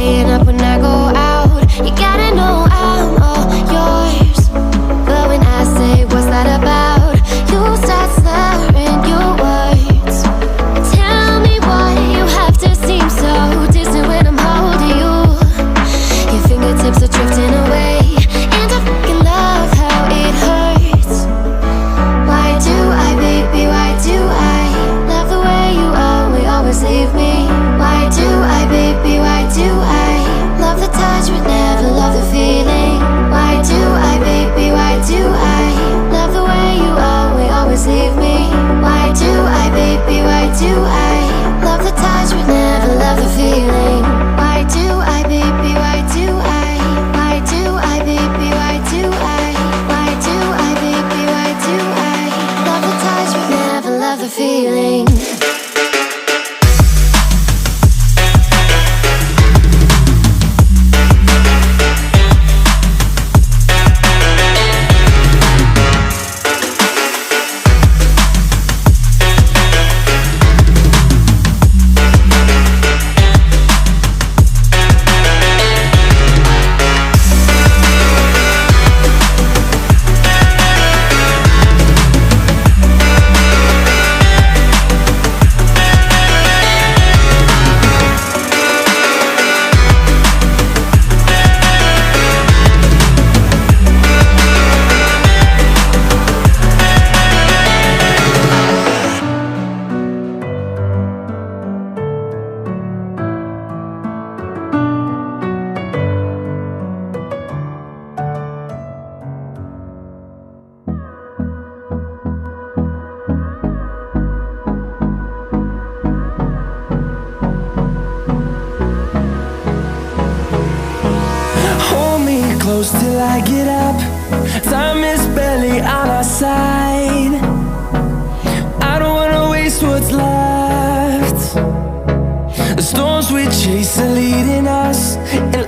staying up when I go out. You gotta know I'm all yours. But when I say what's that about, you start slurring your words. Tell me why you have to seem so distant when I'm holding you. Your fingertips are drifting away, and I fucking love how it hurts. Why do I, baby, why do I love the way you always leave me? Why do I, baby, why do I love the touch but never love the feeling? Why do I, baby, why do I love the way you always leave me? Why do I, baby, why do I love the touch but never love the feeling? Why do I, baby, why do I? Why do I, baby, why do I? Why do I, baby, why do I love the touch but never love the feeling? Close till I get up. Time is barely on our side. I don't wanna waste what's left. The storms we chase are leading us, and